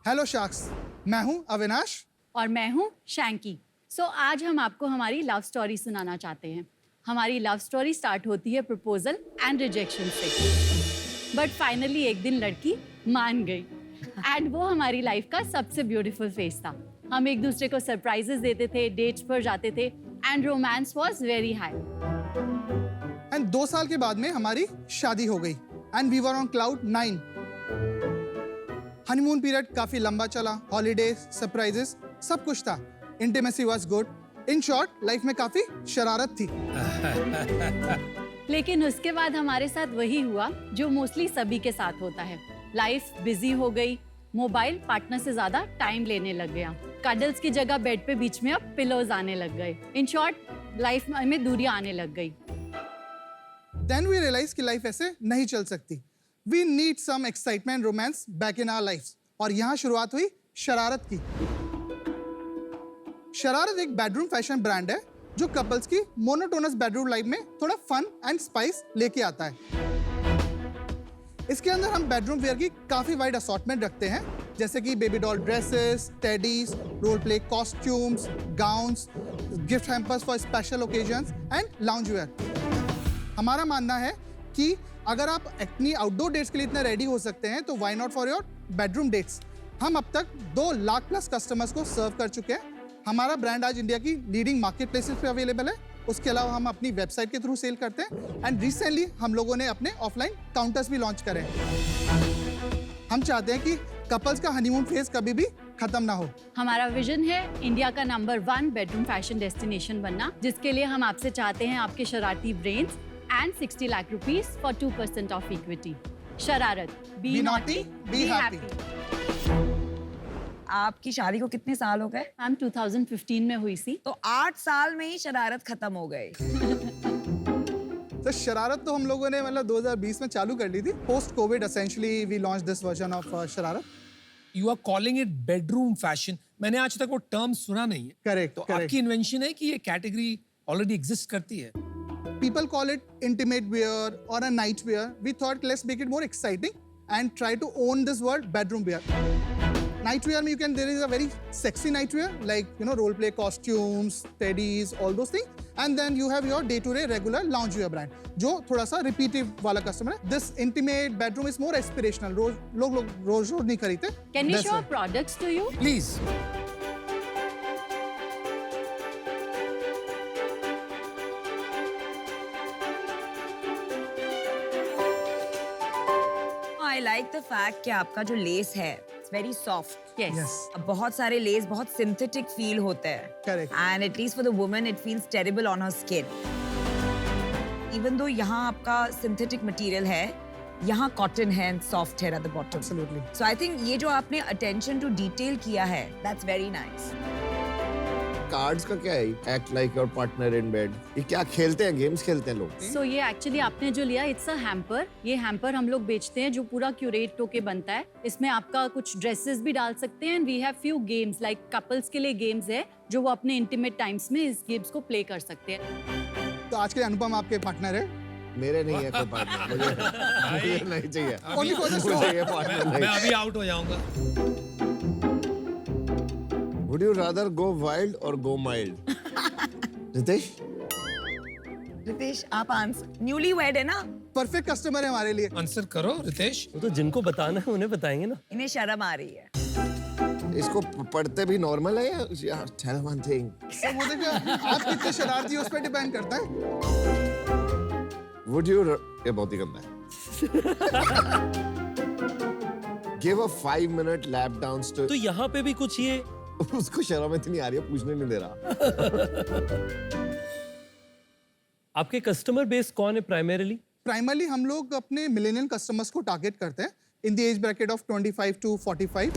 Hello sharks, मैं हूं अविनाश और मैं हूँ शैंकी। आज हम आपको हमारी लव स्टोरी सुनाना चाहते हैं। हमारी लव स्टोरी स्टार्ट होती है प्रपोजल एंड रिजेक्शन से, बट फाइनली एक दिन लड़की मान गई एंड वो हमारी लाइफ का सबसे ब्यूटीफुल फेज था। हम एक दूसरे को सरप्राइजेस देते थे, डेट्स पर जाते थे and romance was very high. And 2 साल के बाद में हमारी शादी हो गई and we were on cloud 9। Honeymoon period काफी लंबा चला, हॉलीडेज, सरप्राइजेस, सब कुछ था। Intimacy was good. In short, life में काफी शरारत थी। लेकिन उसके बाद हमारे साथ वही हुआ जो मोस्टली सभी के साथ होता है। लाइफ बिजी हो गई, मोबाइल पार्टनर से ज्यादा टाइम लेने लग गया, कडल्स की जगह बेड पे बीच में अब पिलोज आने लग गए। इन शॉर्ट, लाइफ में दूरियां आने लग गई। देन वी रियलाइज कि लाइफ ऐसे नहीं चल सकती। We need some excitement, romance back in our lives. और यहाँ शुरुआत हुई शरारत की। शरारत एक बेडरूम फैशन ब्रांड है जो कपल्स की मोनोटोनस बेडरूम लाइफ में थोड़ा फन एंड स्पाइस लेके आता है। इसके अंदर हम बेडरूम वेयर की काफी वाइड असॉर्टमेंट रखते हैं, जैसे कि baby doll dresses, teddies, role play costumes, gowns, gift hampers for special occasions and lounge wear. हमारा मानना है कि अगर आप अपनी आउटडोर डेट्स के लिए इतने रेडी हो सकते हैं तो why not for your bedroom dates. हम अब तक 2 लाख प्लस कस्टमर्स को सर्व कर चुके हैं। हमारा ब्रांड आज इंडिया की लीडिंग मार्केट प्लेसेस पे अवेलेबल है। उसके अलावा हम अपनी वेबसाइट के थ्रू सेल करते हैं एंड रिसेंटली हम लोगों ने अपने ऑफलाइन काउंटर्स भी लॉन्च करे हैं। हम चाहते हैं कि कपल्स का हनीमून फेज कभी भी खत्म ना हो। हमारा विजन है इंडिया का नंबर 1 बेडरूम फैशन डेस्टिनेशन बनना, जिसके लिए हम आपसे चाहते हैं आपके शरारती brains and 60 lakh rupees for 2% of equity. शरारत, be naughty, be happy. आपकी शादी को कितने साल हो गए? मैम 2015 में हुई थी। तो 8 साल में ही शरारत खत्म हो गई। तो शरारत तो हम लोगों ने मतलब 2020 में चालू कर ली थी। Post covid essentially we launch this version of Shararat. You are calling it bedroom fashion. मैंने आज तक वो टर्म सुना नहीं है। करेक्ट, तो आपकी इन्वेंशन है कि ये कैटेगरी ऑलरेडी एग्जिस्ट करती है? People call it intimate wear or a night wear. We thought let's make it more exciting and try to own this word bedroom wear. Night wear, there is a very sexy night wear, like, role play costumes, teddies, all those things. And then you have your day-to-day regular lounge wear brand, जो थोड़ा सा repeative वाला customer है. This intimate bedroom is more aspirational. लोग रोज नहीं खरीदते. Can we That's show why. our products to you? Please. I like the fact कि आपका जो लेस है, it's very soft. Yes. Yes. अब बहुत सारे लेस बहुत सिंथेटिक फील होते हैं. Correct. And at least for the woman, it feels terrible on her skin. Even though यहाँ आपका सिंथेटिक मटेरियल है, यहाँ कॉटन है and soft है at the bottom. Absolutely. So I think ये जो आपने attention to detail किया है, that's very nice. कार्ड्स का क्या है? Act like your partner in bed. ये क्या खेलते हैं? गेम्स खेलते हैं लोग? So ये एक्चुअली आपने जो लिया, इट्स अ हैम्पर। ये हैम्पर हम लोग बेचते हैं जो पूरा क्यूरेट होके बनता है। इसमें आपका कुछ ड्रेसेस भी डाल सकते हैं and we have few games, like couples के लिए गेम्स है जो वो अपने इंटीमेट टाइम्स में इस गेम्स को प्ले कर सकते हैं। तो आज के लिए अनुपम आपके पार्टनर है। मेरे नहीं है कोई पार्टनर, मुझे नहीं चाहिए। Only for the show. मुझे ये पार्टनर मैं नहीं। अभी आउट हो जाऊंगा। Would you rather go wild or go mild? Ritesh? Ritesh, आप आंसर न्यूली वेड है ना? परफेक्ट कस्टमर है हमारे लिए। आंसर करो रितेश। वो तो जिनको बताना है उन्हें बताएंगे ना। इन्हें शर्म आ रही है। इसको पढ़ते भी नॉर्मल है या tell one thing. तो वो देखिए आप कितने शरारती हो उस पर डिपेंड करता है। Would you ये बहुत ही गंदा है। Give a 5-minute lap dance to तो यहाँ पे भी कुछ ये उसको शर्म इतनी आ रही है, पूछने नहीं दे रहा। आपके कस्टमर बेस कौन है प्राइमरीली? प्राइमरली हम लोग अपने मिलेनियल कस्टमर्स को टारगेट करते हैं in the age bracket of 25 to 45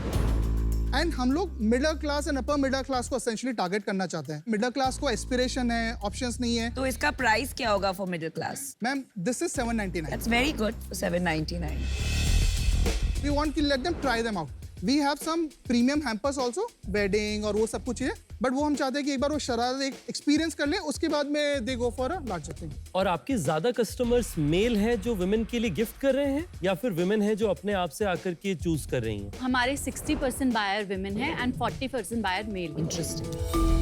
and हम लोग middle class and upper middle class को एसेंशियली टारगेट करना चाहते हैं। मिडिल क्लास को एस्पिरेशन है, ऑप्शंस नहीं है। तो इसका प्राइस क्या होगा for middle class? Ma'am this is 799। That's very good for 799. We want to let them try them out. We have some premium hampers also, wedding और वो सब कुछ है बट वो हम चाहते हैं कि एक बार वो शरारत एक एक्सपीरियंस कर ले, उसके बाद में they go for a larger thing. और आपके ज्यादा कस्टमर्स मेल हैं जो वुमेन के लिए गिफ्ट कर रहे हैं या फिर वुमेन हैं जो अपने आप से आकर के चूज कर रही हैं? हमारे 60% बायर विमेन है एंड 40% बायर मेल। Interesting.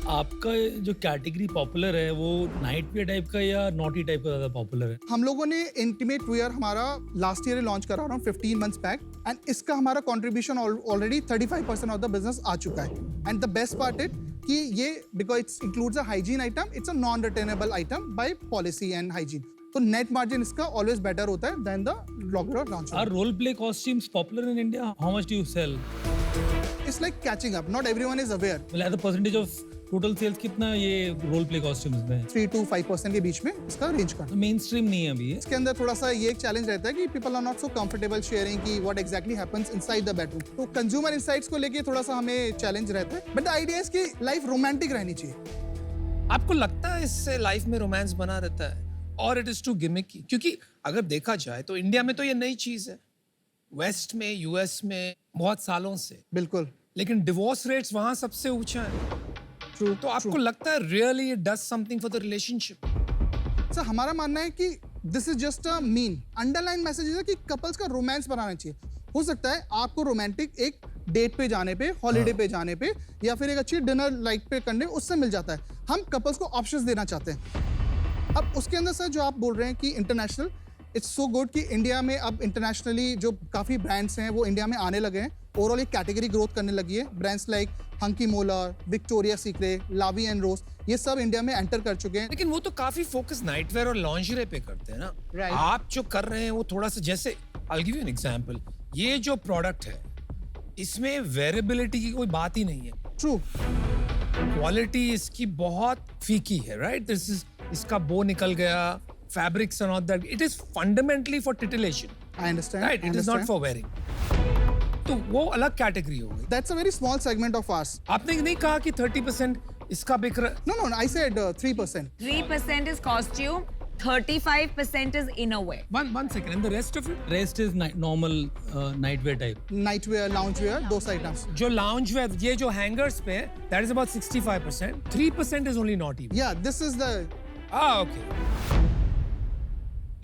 आपका जो कैटेगरी पॉपुलर है वो नाइट वेयर टाइप का या नॉटी टाइप का ज्यादा पॉपुलर है? हम लोगों ने इंटीमेट वेयर हमारा लास्ट ईयर लॉन्च करा अराउंड 15 मंथ्स बैक एंड इसका हमारा contribution already 35% of the business आ चुका है। And the best part it कि ये because it's includes a hygiene item, it's a non returnable item by policy and hygiene, तो net margin इसका always better होता है then the regular launch. Are role play costumes popular in India? How much do you sell? It's like catching up, not everyone is aware. Well, as a percentage of total sales कितना ये role play costumes में है? 3 to 5% के बीच में इसका range का। Main stream नहीं है अभी ये। इसके अंदर थोड़ा सा ये एक चैलेंज रहता है कि people are not so comfortable sharing कि what exactly happens inside the bedroom, तो कंज्यूमर इनसाइट्स को लेके थोड़ा सा हमें चैलेंज रहता है, बट द आइडिया इज कि लाइफ रोमांटिक रहनी चाहिए। आपको लगता है इससे लाइफ में रोमांस बना रहता है और इट इज टू गिमिकी? क्योंकि अगर देखा जाए तो इंडिया में तो ये नई चीज है, वेस्ट में यूएस में बहुत सालों से, बिल्कुल लेकिन डिवोर्स रेट्स वहां सबसे ऊंचा है। ट्रू। तो आपको लगता है really it does something for the relationship? Sir हमारा मानना है कि this is just a mean, underline message है कि कपल्स का रोमांस बनाना चाहिए। हो सकता है आपको रोमांटिक एक डेट पे जाने पे, हॉलीडे पे जाने पे या फिर एक अच्छी डिनर लाइट पे करने उससे मिल जाता है। हम कपल्स को ऑप्शंस देना चाहते हैं। अब उसके अंदर सर जो आप बोल रहे हैं कि इंटरनेशनल, इट्स सो गुड कि इंडिया में अब इंटरनेशनली जो काफ़ी ब्रांड्स हैं वो इंडिया में आने लगे हैं। ओवरऑल एक कैटेगरी ग्रोथ करने लगी है। Brands like hunky molar, Victoria secret, लावी एंड रोज, ये सब इंडिया में एंटर कर चुके हैं। लेकिन वो तो काफी फोकस नाइटवेयर और लॉन्जरे पे करते हैं ना। Right. आप जो कर रहे हैं वो थोड़ा सा, जैसे I'll give you an example, ये जो प्रोडक्ट है इसमें वेरिएबिलिटी की कोई बात ही नहीं है। ट्रू। क्वालिटी इसकी बहुत फीकी है, राइट? दिस इज, इसका बो निकल गया, fabrics are not that, it is fundamentally for titillation, I understand, right? It is not for wearing. तो वो अलग कैटेगरी हो गई। That's a very small segment of ours. आपने नहीं कहा कि 30% इसका बिक रहा? No no, I said 3%। 3% is costume, 35% is innerwear. One second, and the rest of it? Rest is normal night wear type. Night where, lounge where, दो items. जो lounge where, ये जो हैंगर्स पे, that is about 65%. 3% is only naughty. या this is the Okay.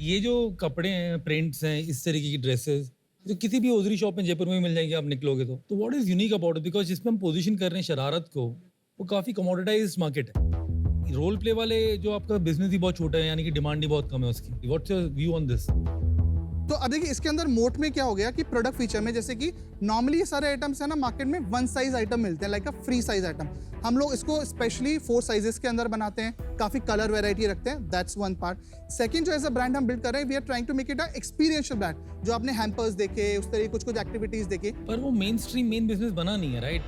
ये जो कपड़े हैं, प्रिंट्स हैं, इस तरीके की ड्रेसेस जो किसी भी ओजरी शॉप में जयपुर में मिल जाएंगे आप निकलोगे तो what is unique about it? Because जिसमें हम पोजीशन कर रहे हैं शरारत को, वो काफी कमोडिटाइज्ड मार्केट है। रोल प्ले वाले जो आपका बिजनेस ही बहुत छोटा है, यानी कि डिमांड ही बहुत कम है उसकी। What's your view on this? तो अब देखिए इसके अंदर मोट में क्या हो गया कि प्रोडक्ट फीचर में, जैसे कि नॉर्मली ये सारे आइटम्स है ना मार्केट में वन साइज आइटम मिलते हैं, like a free size item. हम लोग इसको स्पेशली 4 साइजेस के अंदर बनाते हैं, काफी कलर वेराइटी रखते हैं, दैट्स वन पार्ट। सेकंड, जो एज अ ब्रांड हम बिल्ड कर रहे हैं, we are trying to make it a experiential brand, जो आपने हैम्पर्स देखे, उस तरह कुछ एक्टिविटीज देखे। पर वो मेन स्ट्रीम मेन बिजनेस बना नहीं है, राइट?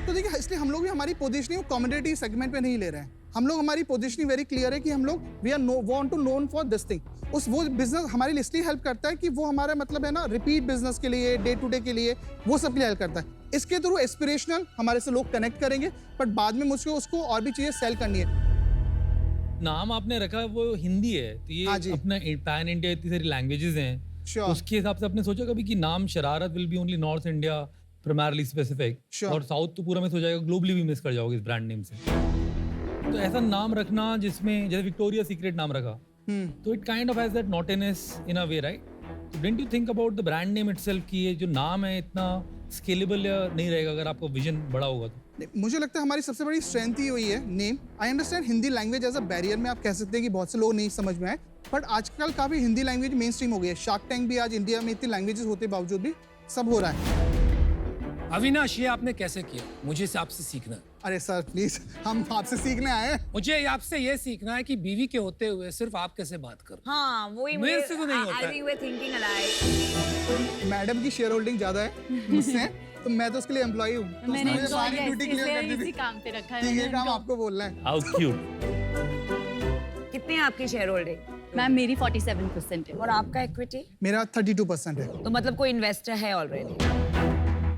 तो देखिए इसलिए हम लोग भी हमारी पोजीशनिंग कम्युनिटी सेगमेंट पे नहीं ले रहे हैं। हम लोग, हमारी पोजीशनिंग वेरी क्लियर है कि हम लोग we are want to known for this thing. उस वो बिजनेस हमारे लिए इसलिए हेल्प करता है कि वो हमारा मतलब है ना रिपीट बिजनेस के लिए, डे टू डे के लिए, वो सब के लिए हेल्प करता है। इसके थ्रू एस्पिरेशनल हमारे से लोग कनेक्ट करेंगे, बट बाद में मुझको उसको और भी चीजें सेल करनी है। नाम आपने रखा है वो हिंदी है, तो ये हाँ जी। अपना पैन इंडिया इतनी सारी लैंग्वेजेस हैं, Sure. तो उसके हिसाब से आपने सोचा कभी कि नाम शरारत will be only north India primarily specific, Sure. और साउथ तो पूरा मिस हो जाएगा, ग्लोबली भी मिस कर जाओगे इस ब्रांड नेम से? तो ऐसा नाम रखना जिसमें, जैसे विक्टोरिया सीक्रेट नाम रखा, तो it kind of has that naughtiness in a way, right? तो didn't you think about the brand name itself कि ये जो नाम है इतना स्केलेबल या नहीं रहेगा अगर आपका विजन बड़ा होगा तो? मुझे लगता है हमारी सबसे बड़ी स्ट्रेंथ ही वही है, name. I understand Hindi language as a barrier में आप कह सकते हैं कि बहुत से लोग नहीं समझ में आए, बट आजकल काफी हिंदी लैंग्वेज मेन स्ट्रीम हो गई है। शार्क टैंक भी आज इंडिया में इतनी लैंग्वेजेस होते बावजूद भी सब हो रहा है। अविनाश, ये आपने कैसे किया? मुझे इसे आपसे सीखना है। अरे सर प्लीज, हम आपसे सीखने आए हैं। मुझे आपसे ये सीखना है कि बीवी के होते हुए सिर्फ आप कैसे बात करो। हाँ, वही मेरे से तो नहीं होता I है। think we're thinking alike. Madam की शेयर होल्डिंग ज्यादा है मुझसे, तो मैं तो उसके लिए एम्प्लॉय हूँ, तो मैंने उसने मुझे सारी employee ड्यूटी है, क्लियर इसलिए कर दी इसी थी काम पे रखा है कि ये मैंने काम उनको। आपको बोलना है। How cute. कितनी है आपकी शेयर होल्डिंग मैम मेरी 47% है। और आपका इक्विटी? मेरा 32% है। तो मतलब कोई इन्वेस्टर है ऑलरेडी?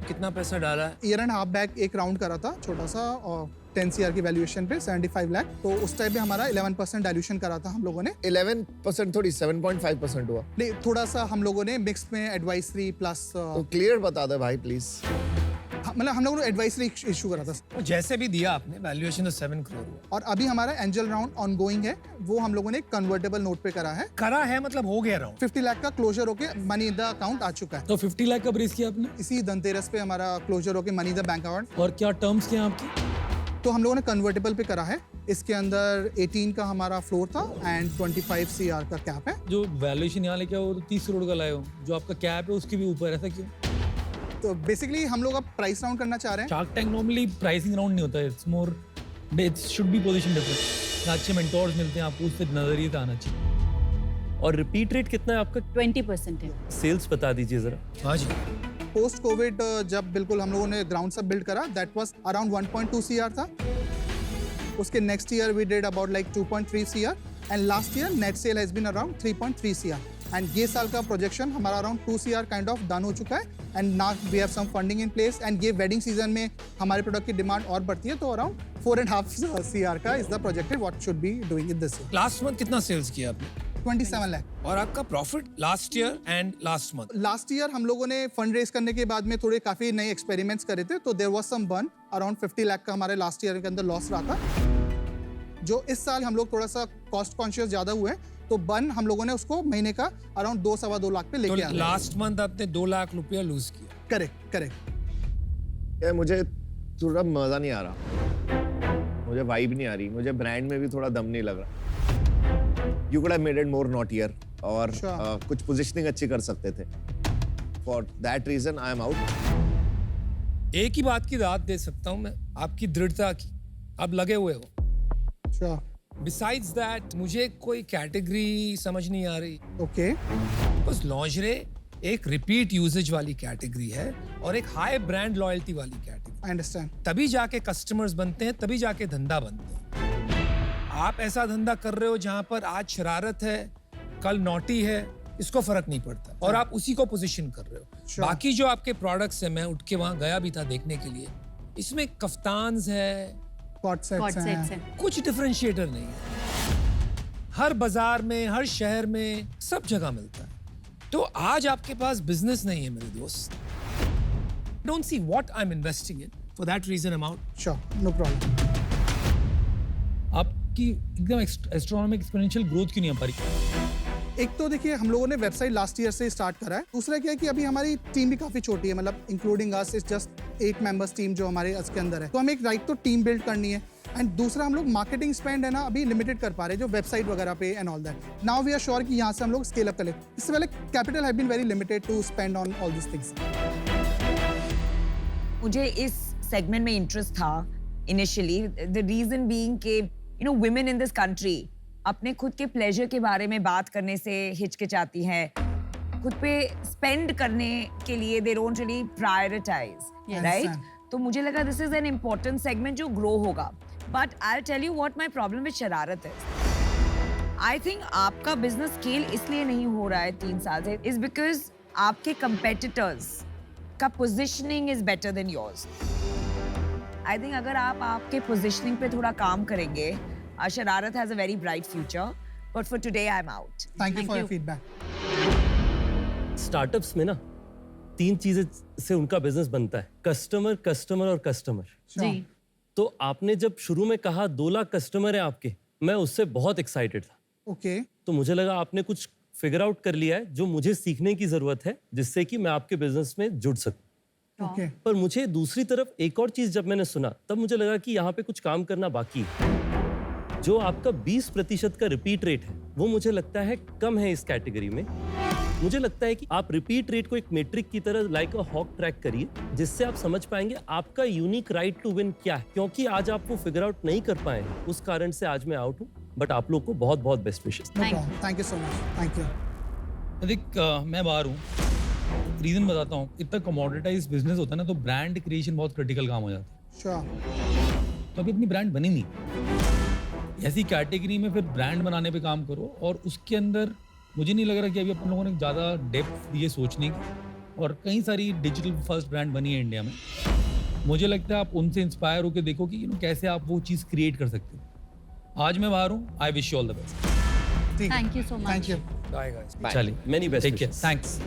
कितना पैसा डाला है? ईयर एंड हाफ बैक एक राउंड करा था छोटा सा, और 10 CR की वैल्यूएशन पे 75 लाख, तो उस टाइम पे हमारा 11% डाइल्यूशन करा था हम लोगों ने। 11% थोड़ी 7.5% हुआ। थोड़ा सा हम लोगों ने मिक्स में एडवाइसरी प्लस तो क्लियर बता दे भाई प्लीज। मतलब हम लोगों ने एडवाइसरी इशू करा था और जैसे भी दिया आपने वैल्यूएशन तो 7 करोड़ हुआ। और अभी हमारा एंजल राउंड ऑनगोइंग है, वो हम लोगों ने कन्वर्टेबल नोट पे करा है। करा है मतलब हो गया राउंड। 50 लाख का क्लोजर होके मनी इन द अकाउंट आ चुका है। तो 50 लाख का रेस किया आपने इसी धनतेरस पे हमारा क्लोजर होके money in the bank account. और क्या टर्म्स क्या हैं आपकी? तो हम लोगों ने कन्वर्टेबल पे करा है। इसके अंदर 18 का हमारा फ्लोर था एंड 25 CR का कैप है। जो वैल्यूएशन यहाँ लेके आओ 30 करोड़ का लाए हो, जो आपका कैप है उसके भी ऊपर, ऐसा क्यों? तो बेसिकली हम लोग अब प्राइस राउंड करना चाह रहे हैं। Shark tank normally pricing round नहीं होता है, it's more it should be position different. अच्छे मेंटोर्स मिलते हैं आपको, उससे नजरिए से आना चाहिए। और रिपीट रेट कितना है आपका? 20% है। सेल्स बता दीजिए जरा। हाँ जी। पोस्ट कोविड जब बिल्कुल हम लोगों ने ग्राउंड सब बिल्ड करा, दैट वाज अराउंड 1.2 CR था। उसके next year we did about like 2.3 CR and last year net sale has been around 3.3 CR and ये साल का प्रोजेक्शन हमारा around 2 CR kind of done हो चुका है and now we have some funding in place and ये wedding season में हमारे प्रोडक्ट की डिमांड और बढ़ती है, तो अराउंड 4.5 CR का is the projected what should be doing in this year. Last month कितना सेल्स किया आपने? 27 लाख। और आपका profit last year and last month? Last year हम लोगों ने फंड रेज करने के बाद में थोड़े काफी नए एक्सपेरिमेंट्स करे थे, तो there was some burn around 50 lakh का हमारे लास्ट ईयर के अंदर लॉस रहा था। जो इस साल हम लोग थोड़ा सा कॉस्ट कॉन्शियस ज्यादा हुए, तो बर्न हम लोगों ने उसको महीने का अराउंड 2-2.25 लाख पे लेके तो आए। लास्ट मंथ आपने 2 लाख रुपया लूज किया। करेक्ट। यार मुझे थोड़ा मजा नहीं आ रहा, मुझे वाइब नहीं आ रही, मुझे ब्रांड में भी थोड़ा दम नहीं लग रहा। You could have made it more naughtier और अच्छा। कुछ पोजीशनिंग अच्छी कर सकते थे। For that reason I am out. एक ही बात की दाद दे सकता हूँ मैं, आपकी दृढ़ता की। आप लगे हुए हो। अच्छा, बिसाइड्स दैट मुझे कोई कैटेगरी समझ नहीं आ रही। ओके। बस लॉन्जरे एक रिपीट यूजेज वाली कैटेगरी है और एक हाई ब्रांड लॉयल्टी वाली कैटेगरी। I understand. तभी जाके कस्टमर्स बनते हैं, तभी जाके धंधा बनता है। आप ऐसा धंधा कर रहे हो जहां पर आज शरारत है, कल नॉटी है, इसको फर्क नहीं पड़ता और आप उसी को पोजीशन कर रहे हो। Sure. बाकी जो आपके प्रोडक्ट्स हैं, मैं उठ के वहां गया भी था देखने के लिए, इसमें कफ्तान्स है, कॉट कॉट सेट्स सेट्स हैं। है। कुछ डिफरेंशिएटर नहीं है। हर बाजार में, हर शहर में, सब जगह मिलता है। तो आज आपके पास बिजनेस नहीं है मेरे दोस्त। Don't see what I am investing in, for that reason I am out. Sure, no problem. आपकी एकदम एस्ट्रोनॉमिक एक्सपोनेंशियल ग्रोथ क्यों नहीं आ पा रही? एक तो देखिए हम लोगों ने वेबसाइट लास्ट ईयर से स्टार्ट करा है। दूसरा क्या है कि अभी हमारी टीम भी काफी छोटी है, मतलब including us is just 8 members team जो हमारे इसके अंदर है। तो हमें एक राइट तो टीम बिल्ड करनी है एंड दूसरा हम लोग मार्केटिंग स्पेंड है ना अभी लिमिटेड कर पा रहे हैं, जो वेबसाइट वगैरह पे and all that. Now we are sure कि यहाँ से हम लोग स्केल अप करें। इससे पहले capital have been very limited to spend on all this things. मुझे इस सेगमेंट में इंटरेस्ट था इनिशियली, द रीजन बीइंग कि you know women in this country अपने खुद के प्लेजर के बारे में बात करने से हिचकिचाती हैं, खुद पे स्पेंड करने के लिए they don't really prioritize, right? तो मुझे लगा this is an important segment जो ग्रो होगा। But I will tell you what my problem with Shararat है। आई थिंक आपका बिजनेस स्केल इसलिए नहीं हो रहा है 3 साल से, इज बिकॉज आपके कंपेटिटर्स का positioning is better than yours. I think अगर आप आपके पोजिशनिंग पे थोड़ा काम करेंगे, Shararat has a very bright future, but for today I am out. Thank you Thank for your you. Feedback. Startups में ना 3 चीजें से उनका बिजनेस बनता है, कस्टमर, कस्टमर और कस्टमर। जी। तो आपने जब शुरू में कहा 2 लाख कस्टमर है आपके, मैं उससे बहुत एक्साइटेड था। ओके। तो मुझे लगा आपने कुछ फिगर आउट कर लिया है जो मुझे सीखने की जरूरत है, जिससे कि मैं आपके बिजनेस में जुड़ सकूं। ओके। पर मुझे दूसरी तरफ एक और चीज जब मैंने सुना, तब मुझे लगा कि यहाँ पे कुछ काम करना बाकी है। जो आपका 20% का रिपीट रेट है, वो मुझे लगता है कम है इस कैटेगरी में। मुझे लगता है कि आप रिपीट रेट को एक मेट्रिक की तरह लाइक अ हॉक ट्रैक करिए, जिससे आप समझ पाएंगे आपका यूनिक राइट टू विन क्या है। क्योंकि आज आप वो फिगर आउट नहीं कर पाए, उस कारण से आज मैं आउट हूँ। बट आप लोग को बहुत बहुत best wishes. No Thank problem, thank you so much, thank you. अधिक मैं बाहर हूँ, रीजन बताता हूँ। इतना कमोडिटाइज बिजनेस होता है ना, तो ब्रांड क्रिएशन बहुत क्रिटिकल काम हो जाता है। श्योर। तो अभी अपनी ब्रांड बनी नहीं, ऐसी कैटेगरी में फिर ब्रांड बनाने पे काम करो। और उसके अंदर मुझे नहीं लग रहा कि अभी अपन लोगों ने ज़्यादा डेप्थ दी है सोचने की, और कई सारी डिजिटल फर्स्ट ब्रांड बनी है इंडिया में। मुझे लगता है आप उनसे इंस्पायर होकर देखो कि कैसे आप वो चीज़ क्रिएट कर सकते हो। आज मैं बाहर हूँ, I wish you all the best. ठीक है। Thank you so much. Thank you. Bye guys. चलिए, many best. Take care, thanks.